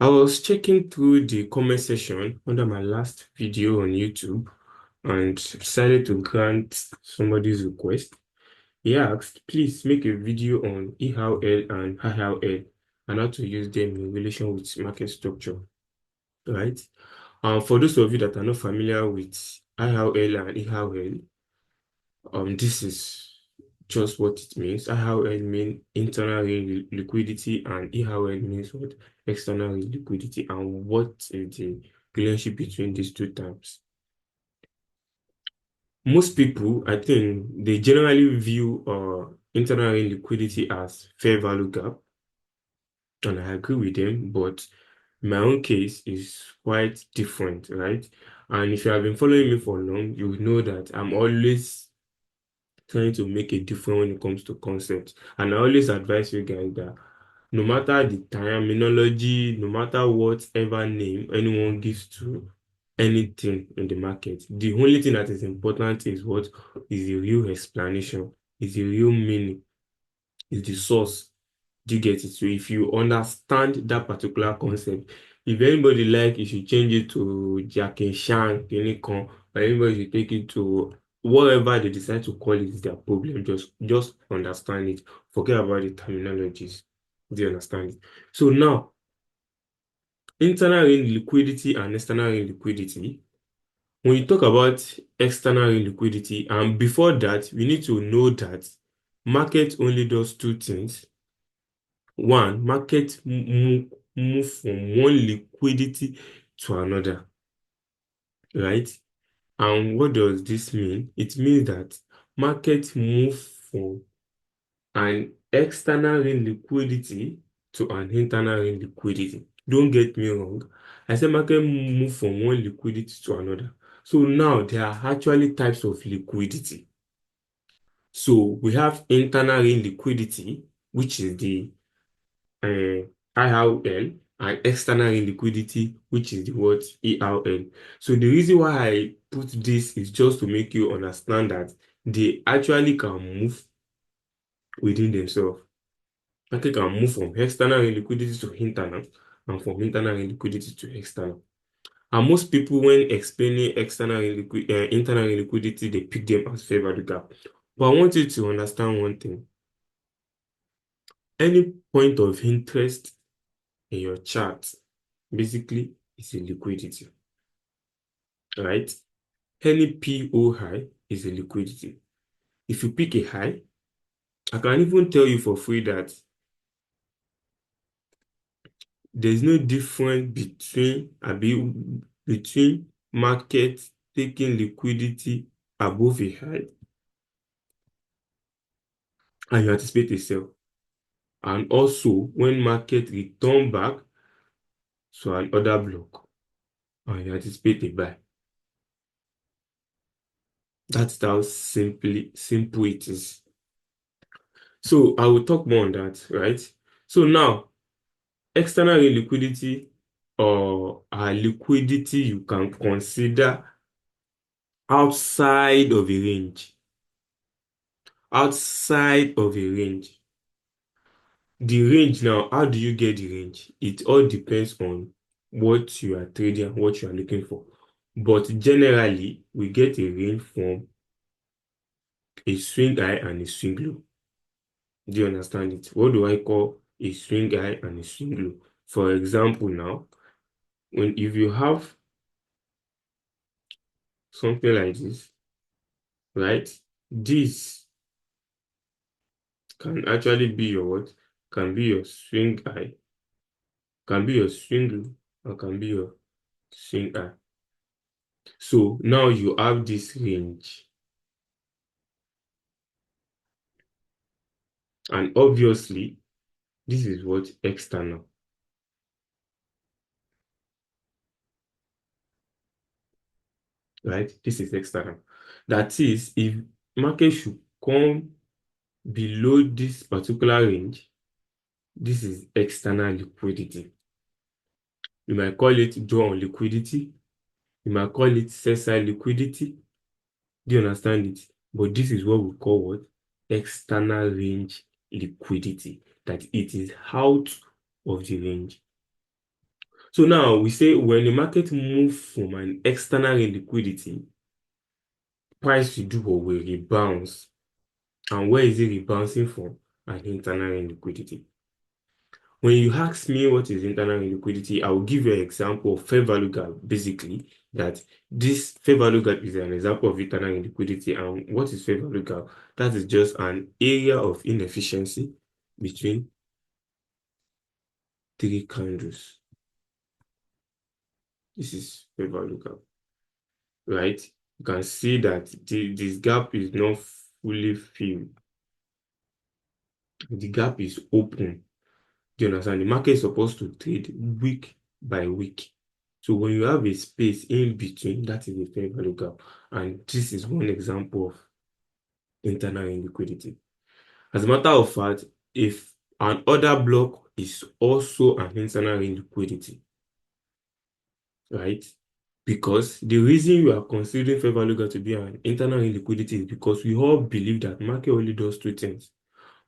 I was checking through the comment section under my last video on YouTube and decided to grant somebody's request. He asked, please make a video on EHAL and IHAL and how to use them in relation with market structure, right? For those of you that are not familiar with IHAL and EHAL, this is just what it means. IHL means internal liquidity and EHL means what? External liquidity. And what is the relationship between these two terms? Most people, I think, they generally view internal liquidity as fair value gap, and I agree with them, but my own case is quite different, right? And if you have been following me for long, you will know that I'm always trying to make a difference when it comes to concepts. And I always advise you guys that no matter the terminology, no matter whatever name anyone gives to anything in the market, the only thing that is important is what is the real explanation, is the real meaning, is the source. Do you get it? So if you understand that particular concept, if anybody like, you should change it to Jack and Shan, Unicorn, or anybody should take it to whatever they decide to call it is their problem. Just understand it. Forget about the terminologies. Do you understand it? So now, internal liquidity and external liquidity. When you talk about external liquidity, and before that, we need to know that market only does two things. One, market move from one liquidity to another, right? And what does this mean? It means that market move from an external liquidity to an internal liquidity. Don't get me wrong. I said market move from one liquidity to another. So now there are actually types of liquidity. So we have internal liquidity, which is the IRL, and external liquidity, which is the word ERL. So the reason why I put this is just to make you understand that they actually can move within themselves. Market can move from external liquidity to internal and from internal liquidity to external. And most people, when explaining internal liquidity, they pick them as fair value gap. But I want you to understand one thing. Any point of interest in your chart basically is a liquidity, right? Any PO high is a liquidity. If you pick a high, I can even tell you for free that there's no difference between market taking liquidity above a high and you anticipate a sell. And also when market return back to an order block and you anticipate a buy. That's how simple it is. So I will talk more on that, right? So now, external liquidity or liquidity you can consider outside of a range. Outside of a range. The range now, how do you get the range? It all depends on what you are trading and what you are looking for. But generally, we get a range from a swing high and a swing low. Do you understand it? What do I call a swing high and a swing low? For example, now, if you have something like this, right? This can actually be your what? Can be your swing high, can be your swing low, or can be your swing high. So now you have this range. And obviously, this is what external, right? This is external. That is, if market should come below this particular range, this is external liquidity. You might call it draw on liquidity. You might call it sell-side liquidity. Do you understand it? But this is what we call what? External range liquidity. That it is out of the range. So now we say when the market moves from an external liquidity, price will do what will rebounds. And where is it rebounding from? An internal liquidity. When you ask me what is internal liquidity, I will give you an example of fair value gap, basically, that this fair value gap is an example of internal liquidity. And what is fair value gap? That is just an area of inefficiency between three candles. This is fair value gap, right? You can see that this gap is not fully filled. The gap is open. Do you understand? The market is supposed to trade week by week. So when you have a space in between, that is a fair value gap. And this is one example of internal liquidity. As a matter of fact, if an order block is also an internal liquidity, right? Because the reason you are considering fair value gap to be an internal liquidity is because we all believe that market only does two things.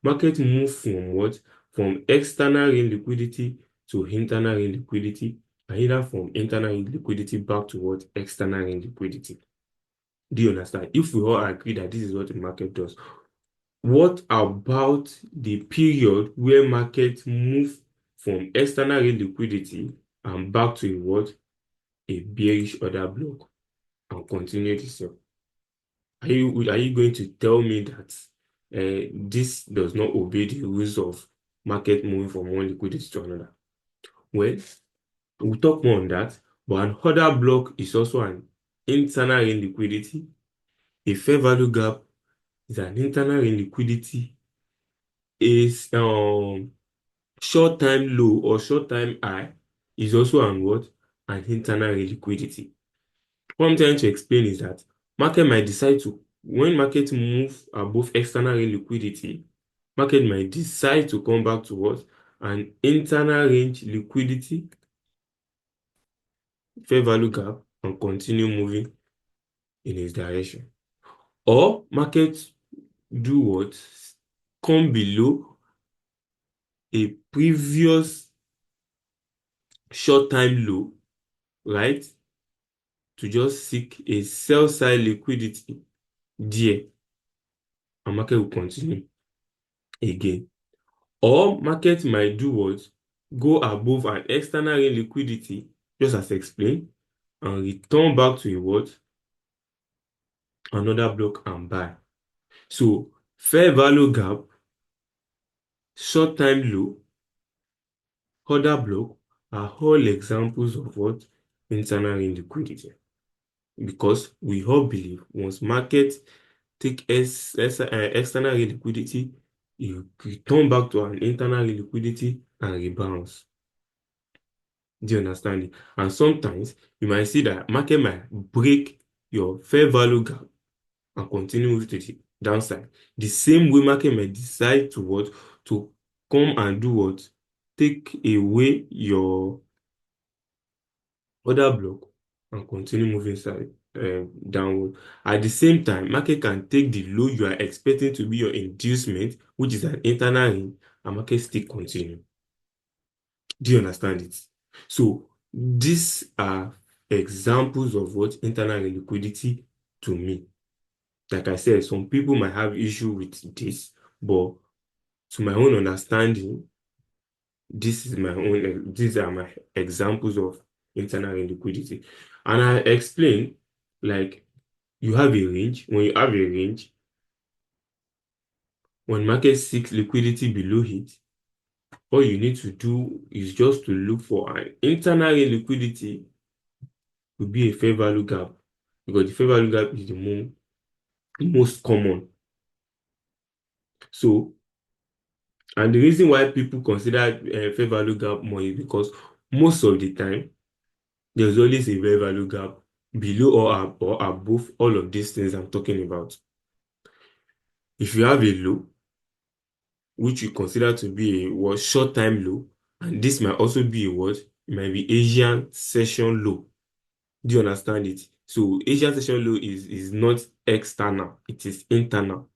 Market move from what? From external liquidity to internal liquidity, and either from internal liquidity back to what? External liquidity. Do you understand? If we all agree that this is what the market does, what about the period where market move from external liquidity and back to a what? A bearish order block and continue to sell? Are you going to tell me that this does not obey the rules of market moving from one liquidity to another? Well, we'll talk more on that, but an order block is also an internal liquidity. A fair value gap is an internal liquidity. Is short time low or short time high is also an what? An internal liquidity. What I'm trying to explain is that market might decide to, when market move above external liquidity, market might decide to come back to what? An internal range liquidity, fair value gap, and continue moving in its direction. Or market do what? Come below a previous short time low, right? To just seek a sell side liquidity there, and market will continue again. Or market might do what? Go above an external liquidity, just as explained, and return back to a what? Another block and buy. So fair value gap, short time low, order block are all examples of what? Internal liquidity. Because we all believe once market take external liquidity, you return back to an internal liquidity and rebounds. Do you understand it? And sometimes you might see that market might break your fair value gap and continue moving to the downside. The same way market might decide to what? To come and do what? Take away your order block and continue moving side downward. At the same time, market can take the low you are expecting to be your inducement, which is an internal range, and market still continue. Do you understand it? So these are examples of what internal liquidity to me. Like I said, some people might have issue with this, but to my own understanding, these are my examples of internal liquidity. And I explain, like, you have a range. When you have a range, when market seeks liquidity below it, all you need to do is just to look for an internal liquidity will be a fair value gap, because the fair value gap is the most common. So, and the reason why people consider fair value gap more is because most of the time there's always a fair value gap below or above all of these things I'm talking about. If you have a low, which you consider to be a what short time low, and this might also be a what? It might be Asian session low. Do you understand it? So Asian session low is not external, it is internal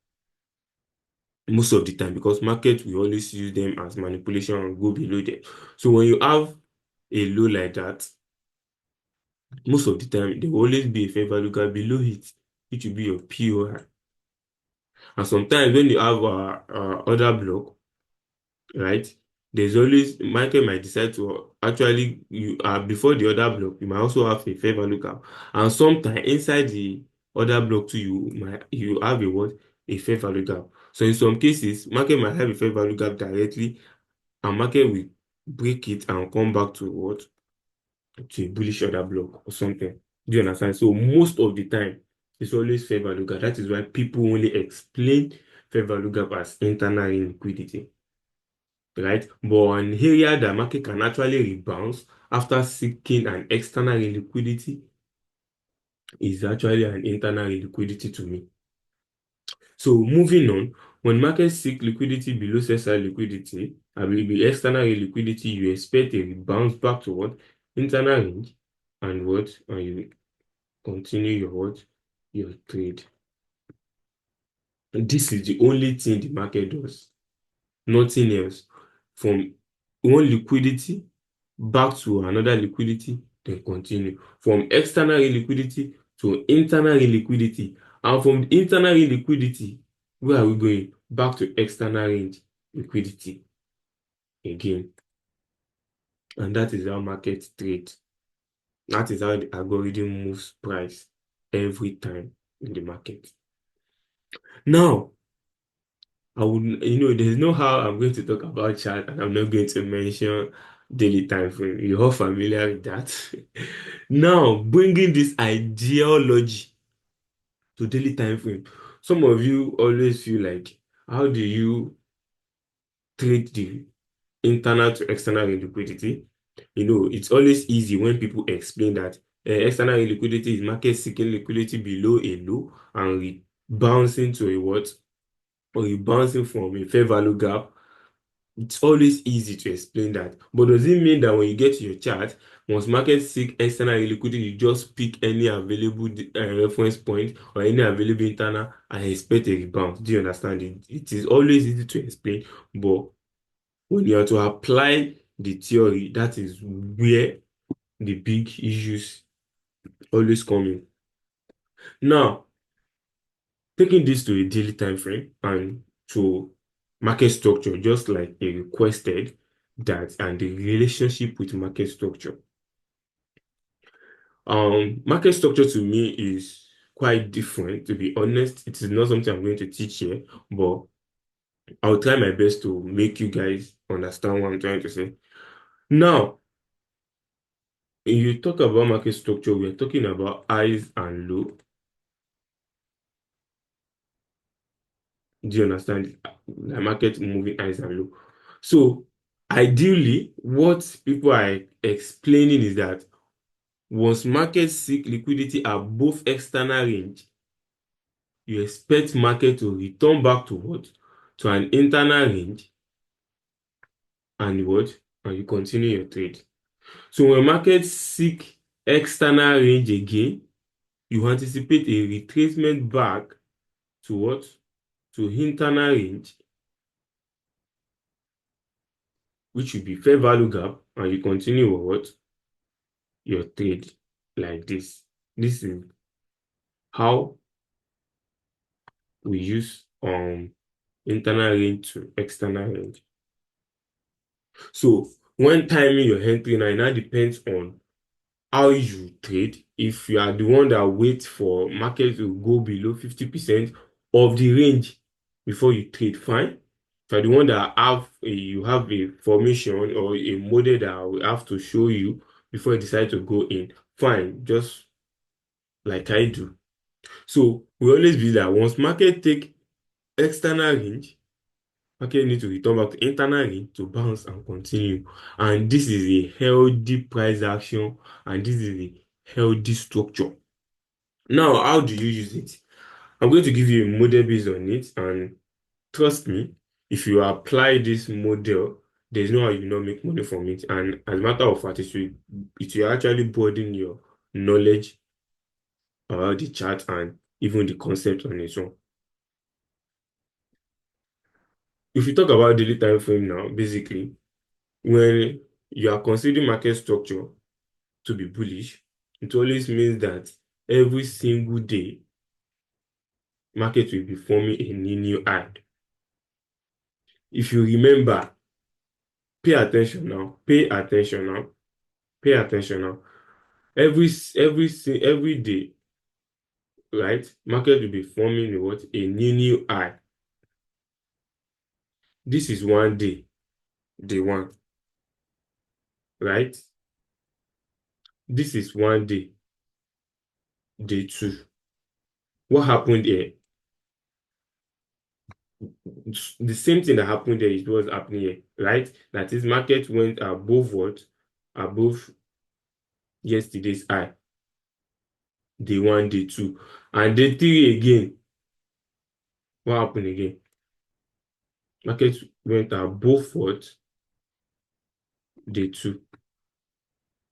most of the time, because market we always use them as manipulation and go below them. So when you have a low like that, most of the time there will always be a fair value gap below it, which will be your POI. And sometimes when you have other block, right? There's always market might decide to actually you before the other block, you might also have a fair value gap. And sometimes inside the other block too, you have a what? A fair value gap. So in some cases, market might have a fair value gap directly, and market will break it and come back to what? To a bullish order block or something. Do you understand? So most of the time, it's always fair value gap. That is why people only explain fair value gap as internal liquidity, right? But an area that market can actually rebound after seeking an external liquidity is actually an internal liquidity to me. So moving on, when markets seek liquidity below sell liquidity, I will be external liquidity, you expect a bounce back to what? Internal range, and what? And you continue your what? Your trade. And this is the only thing the market does. Nothing else. From one liquidity back to another liquidity, then continue. From external liquidity to internal liquidity. And from internal liquidity, where are we going? Back to external range liquidity again. And that is how market trade. That is how the algorithm moves price every time in the market. Now, I would, there's no how I'm going to talk about chart and I'm not going to mention daily time frame. You're all familiar with that. Now, bringing this ideology to daily time frame. Some of you always feel like, how do you trade the internal to external liquidity? It's always easy when people explain that external liquidity is market seeking liquidity below a low and bouncing to a what? Or bouncing from a fair value gap. It's always easy to explain that. But does it mean that when you get to your chart, once market seek external liquidity, you just pick any available reference point or any available internal and expect a rebound? Do you understand it? It is always easy to explain, but when you are to apply the theory, that is where the big issues always come in. Now, taking this to a daily time frame and to market structure, just like a requested that and the relationship with market structure. Market structure to me is quite different, to be honest. It is not something I'm going to teach here, but I'll try my best to make you guys understand what I'm trying to say. Now, when you talk about market structure, we're talking about highs and low. Do you understand? The market moving highs and low. So ideally, what people are explaining is that once markets seek liquidity above external range, you expect market to return back to what? To an internal range and what? And you continue your trade. So when markets seek external range again, you anticipate a retracement back to what? To internal range, which will be fair value gap, and you continue with what? Your trade like this. This is how we use internal range to external range. So when timing your entry now, it now depends on how you trade. If you are the one that waits for market to go below 50% of the range before you trade, fine. If you're the one that you have a formation or a model that I will have to show you before you decide to go in, fine, just like I do. So we always be that once market take external range, market need to return back to internal range to bounce and continue. And this is a healthy price action, and this is a healthy structure. Now, how do you use it? I'm going to give you a model based on it, and trust me, if you apply this model, there's no how you not make money from it. And as a matter of fact, it will actually broaden your knowledge about the chart and even the concept on its own. If you talk about daily time frame now, basically, when you are considering market structure to be bullish, it always means that every single day market will be forming a new high. If you remember, pay attention now, pay attention now, pay attention now. Every day, right? Market will be forming what? A new high. This is one day, day one, right? This is one day, day two. What happened here? The same thing that happened there is what's happening here, right? That is, market went above what? Above yesterday's high, day one, day two, and day three again. What happened again? Market went above what? Day two.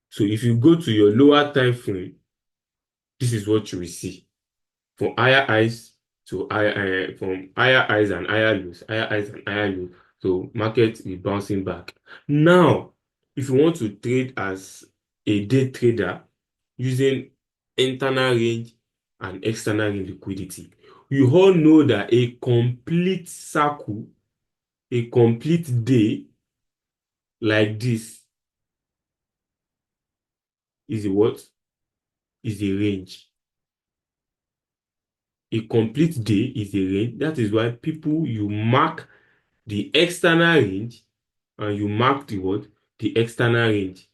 So if you go to your lower time frame, this is what you will see. From higher highs to higher, from higher highs and higher lows, higher highs and higher lows. So market is bouncing back. Now, if you want to trade as a day trader using internal range and external range liquidity, you all know that a complete circle, a complete day like this is a what? Is a range. A complete day is a range. That is why people, you mark the external range and you mark the what? The external range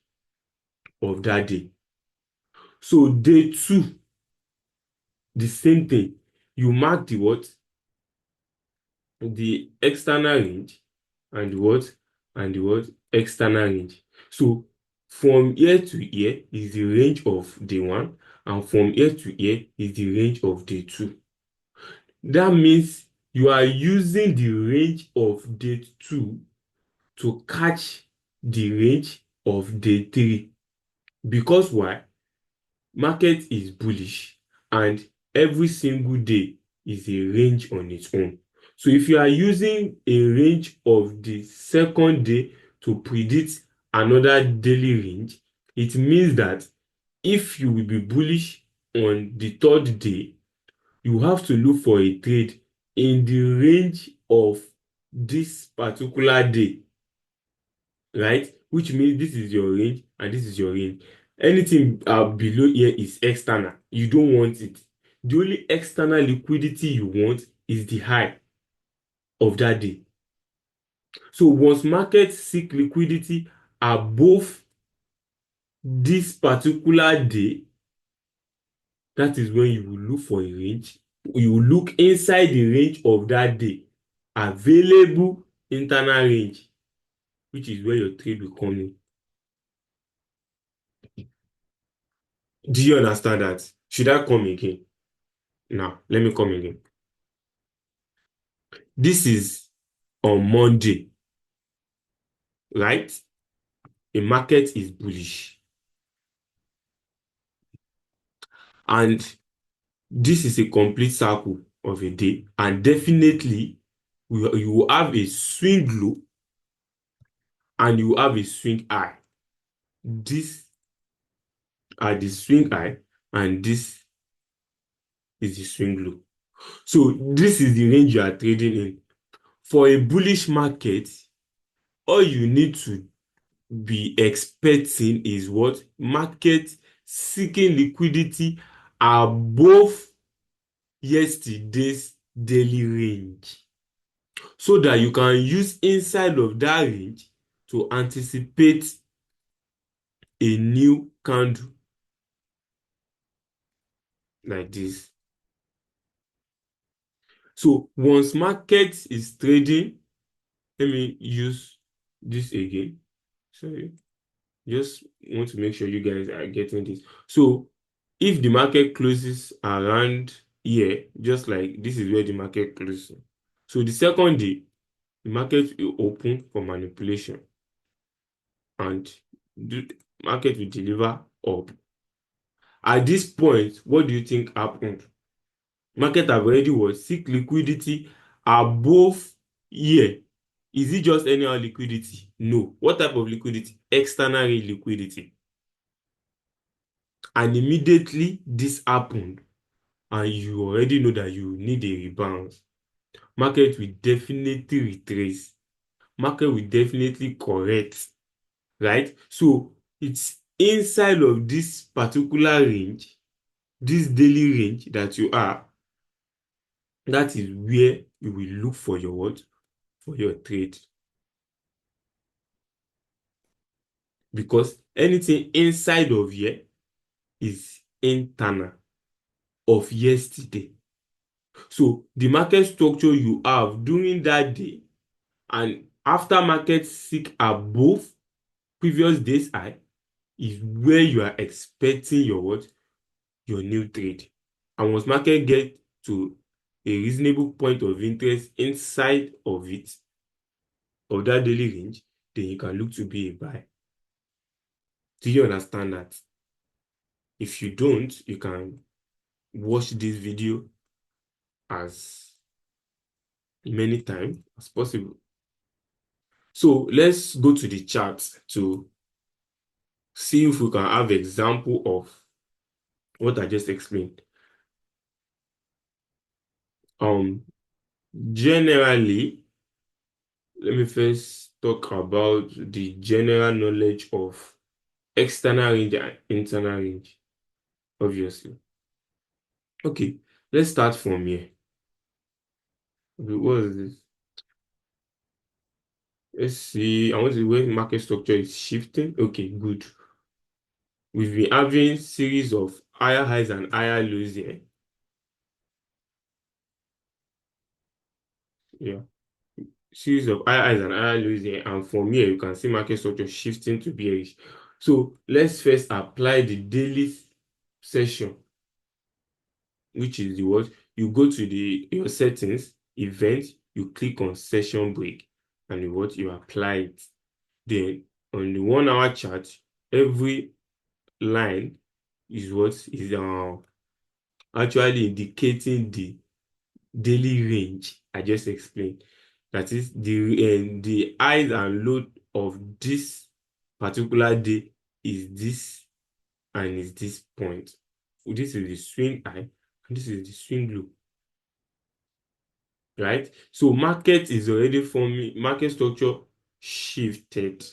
of that day. So day two, the same thing. You mark the what? The external range and the what? And the what? External range. So from here to here is the range of day one, and from here to here is the range of day two. That means you are using the range of day two to catch the range of day three. Because why? Market is bullish and every single day is a range on its own. So if you are using a range of the second day to predict another daily range, it means that if you will be bullish on the third day, you have to look for a trade in the range of this particular day, right? Which means this is your range and this is your range. Anything below here is external. You don't want it. The only external liquidity you want is the high of that day. So once markets seek liquidity above this particular day, that is when you will look for a range. You will look inside the range of that day, available internal range, which is where your trade will come in. Do you understand that? Should I come again? Now, let me come again. This is on Monday, right? The market is bullish. And this is a complete circle of a day. And definitely, you will have a swing low and you will have a swing high. This are the swing high and this is the swing low. So this is the range you are trading in. For a bullish market, all you need to be expecting is what? Market seeking liquidity above yesterday's daily range, so that you can use inside of that range to anticipate a new candle like this. So once market is trading, let me use this again. Sorry. Just want to make sure you guys are getting this. So if the market closes around here, just like this is where the market closes. So the second day, the market will open for manipulation and the market will deliver up. At this point, what do you think happened? Market have already was seek liquidity above here. Is it just anyhow liquidity? No. What type of liquidity? External liquidity. And immediately this happened, and you already know that you need a rebound, market will definitely retrace. Market will definitely correct, right? So it's inside of this particular range, this daily range that you are, that is where you will look for your what? For your trade. Because anything inside of here is internal of yesterday. So the market structure you have during that day and after market seek above previous day's high is where you are expecting your what? Your new trade. And once market get to a reasonable point of interest inside of it, of that daily range, then you can look to be a buy. Do you understand that? If you don't, you can watch this video as many times as possible. So let's go to the chart to see if we can have example of what I just explained. Um, Generally, let me first talk about the general knowledge of external range and internal range, obviously. Okay, let's start from here. What is this? Let's see. I want to see where market structure is shifting. Okay, good. We've been having series of higher highs and higher lows here. Yeah. Series of higher highs and higher lows here. And from here, you can see market structure shifting to bearish. So let's first apply the daily session, which is the what? You go to your settings, event, you click on session break, and you apply it. Then on the 1 hour chart, every line is what is actually indicating the daily range I just explained. That is the highs and low of this particular day is this and is this point. This is the swing high and this is the swing low. Right? So market is already forming, market structure shifted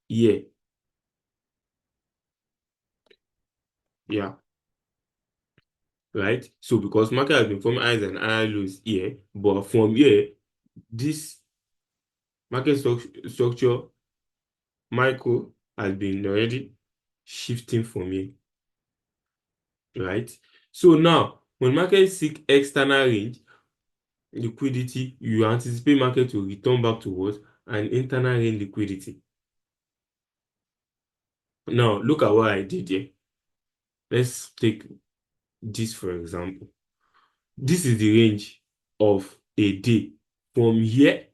here. Yeah. Right? So because market has been forming highs and higher lows here, but from here, this market structure micro has been already shifting from here. Right? So now, when market seek external range liquidity, you anticipate market to return back to what? An internal range liquidity. Now, look at what I did here. Let's take this for example. This is the range of a day. From here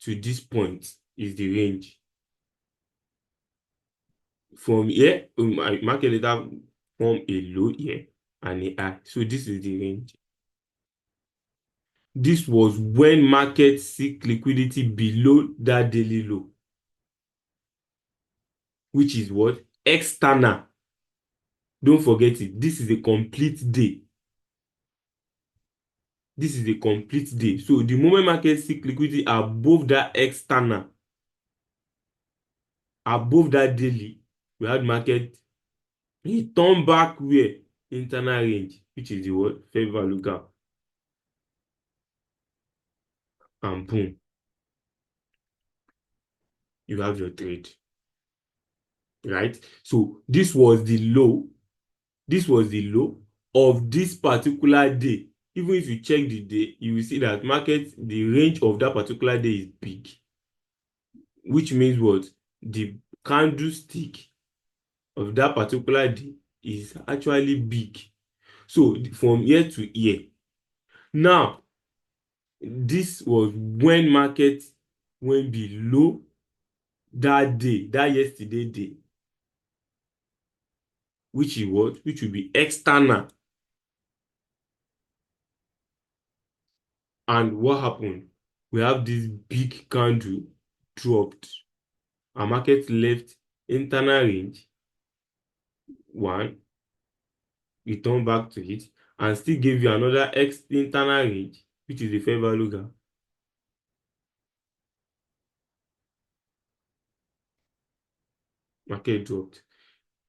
to this point is the range. From here, market later form a low here and a high. So this is the range. This was when market seek liquidity below that daily low, which is what? External. Don't forget it. This is a complete day. This is a complete day. So the moment market seek liquidity above that external, above that daily, we had market return back where? Internal range, which is the what? Fair value gap. And boom, you have your trade. Right? So this was the low. This was the low of this particular day. Even if you check the day, you will see that the range of that particular day is big. Which means what? The candlestick of that particular day is actually big. So from here to here. Now, this was when market went below that day, that yesterday day, which is what? Which will be external. And what happened? we have this big candle dropped, and market left internal range one, return back to it, and still give you another X internal range, which is the fair value gap. Market dropped.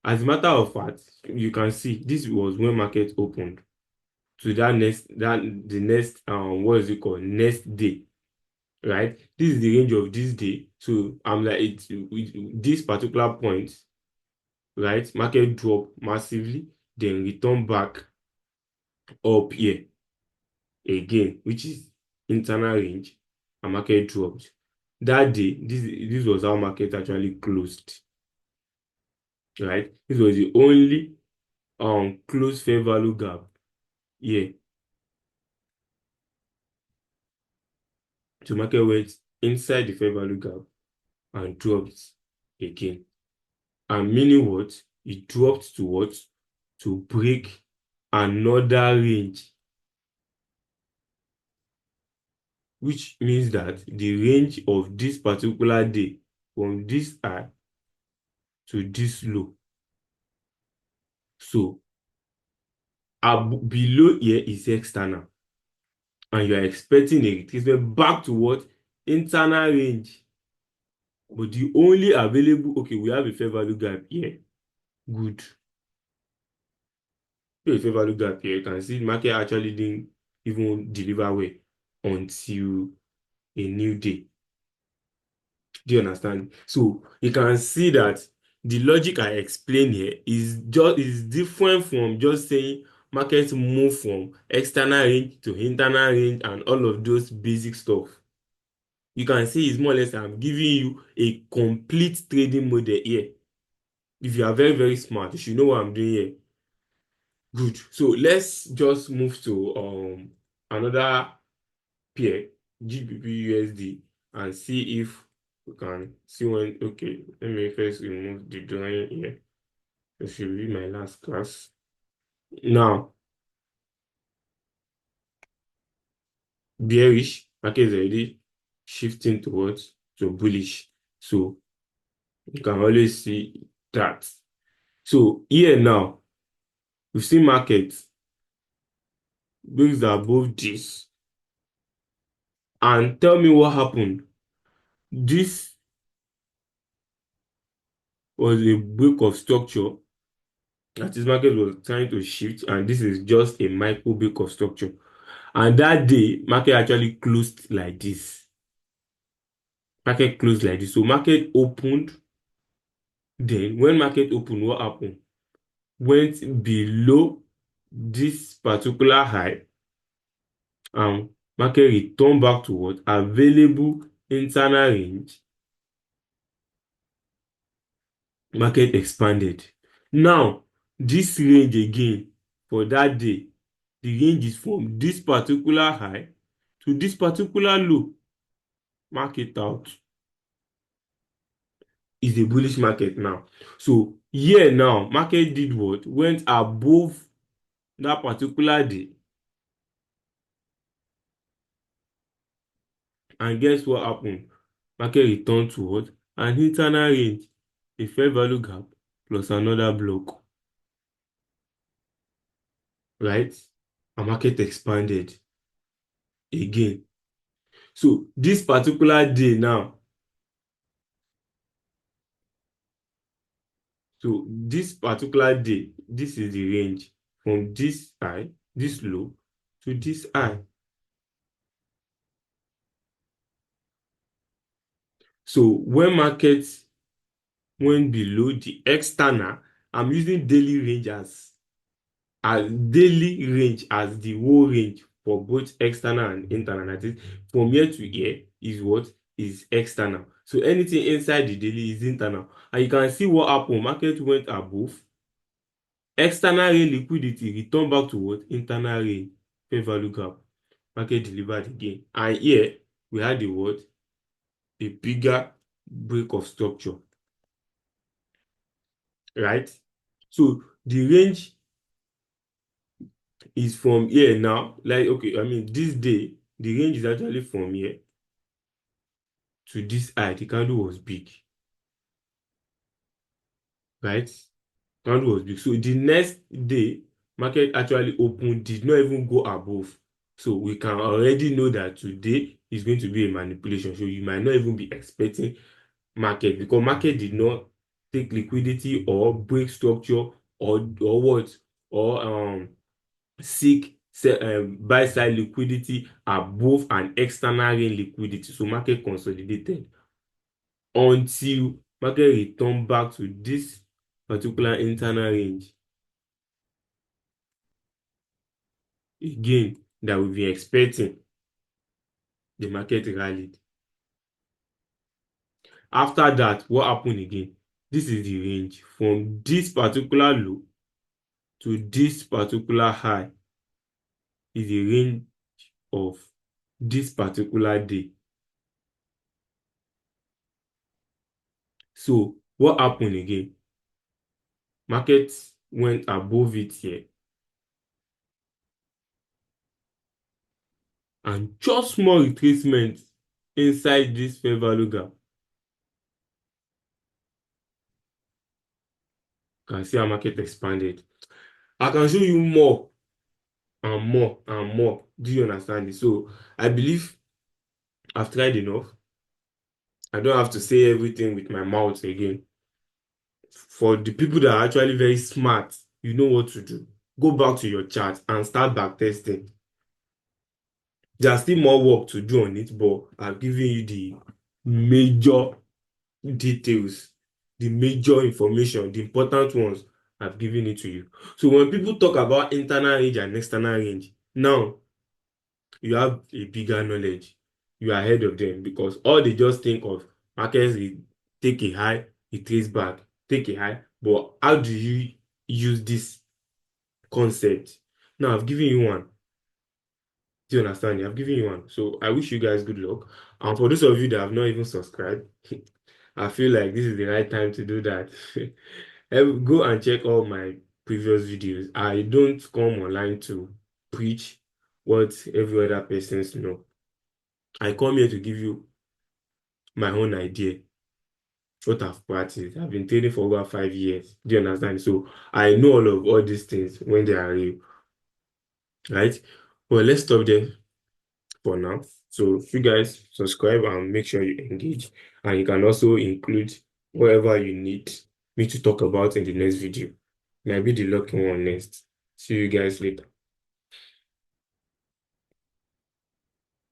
As a matter of fact, you can see this was when market opened to the next what is it called, next day, right? This is the range of this day. So I'm like this particular point, right? Market drop massively, then return back up here again, which is internal range, and market dropped. That day, this was how market actually closed, right? This was the only close fair value gap here. So market went inside the fair value gap and dropped again. And meaning what? It dropped to what? To break another range, which means that the range of this particular day from this high to this low. So below here is external, and you are expecting a retracement back to what? Internal range. But the only available, okay, we have a fair value gap here. Good. A fair value gap here. You can see the market actually didn't even deliver well until a new day. Do you understand? So you can see that the logic I explain here is different from just saying markets move from external range to internal range and all of those basic stuff. You can see it's more or less I'm giving you a complete trading model here. If you are very, very smart, you should know what I'm doing here. Good. So let's just move to another pair, GBP USD, and see if we can see when. Okay, let me first remove the drawing here. This should be my last class. Now, bearish market is already shifting towards to bullish. So you can always see that. So here now, we see market breaks above this. And tell me what happened. This was a break of structure that this market was trying to shift, and this is just a micro break of structure. And that day, market actually closed like this. Market closed like this. So market opened. Then when market opened, what happened? Went below this particular high, and market returned back to what? Available internal range. Market expanded. Now, this range again for that day, the range is from this particular high to this particular low. Market out. Is a bullish market now. So here now, market did what? Went above that particular day. And guess what happened? Market returned to what? An internal range, a fair value gap, plus another block. Right? And market expanded again. So this particular day now, so this particular day, this is the range from this high, this low, to this high. So when markets went below the external, I'm using daily range as daily range as the whole range for both external and internal. That is, from here to here is what is external. So anything inside the daily is internal. And you can see what happened. Market went above. External range liquidity return back to what? Internal range. Fair value gap. Market delivered again. And here we had the what? A bigger break of structure. Right? So the range is from here now. Like, okay, I mean, this day, the range is actually from here to this high, the candle was big, right? Candle was big. So the next day, market actually opened, did not even go above. So we can already know that today is going to be a manipulation. So you might not even be expecting market, because market did not take liquidity or break structure or what, or seek buy side liquidity above an external range liquidity. So market consolidated until market return back to this particular internal range again that we've been expecting. The market rallied. After that, what happened again? This is the range from this particular low to this particular high, is the range of this particular day. So what happened again? Market went above it here, and just small retracement inside this fair value gap. You can see how market expanded. I can show you more and more and more. Do you understand it? So I believe I've tried enough. I don't have to say everything with my mouth again. For the people that are actually very smart, you know what to do. Go back to your chart and start back testing. There's still more work to do on it, but I've given you the major details, the major information, the important ones. I've given it to you. So when people talk about internal range and external range, now you have a bigger knowledge. You are ahead of them, because all they just think of markets is take a high, it trace back, take a high. But how do you use this concept? Now I've given you one. Do you understand? I've given you one. So I wish you guys good luck. And for those of you that have not even subscribed, I feel like this is the right time to do that. Go and check all my previous videos. I don't come online to preach what every other person's know. I come here to give you my own idea, what I've practiced. I've been trading for over 5 years. Do you understand? So I know all these things when they are real, right? Well, let's stop there for now. So you guys subscribe and make sure you engage, and you can also include whatever you need me to talk about in the next video. Maybe the lucky one next. See you guys later.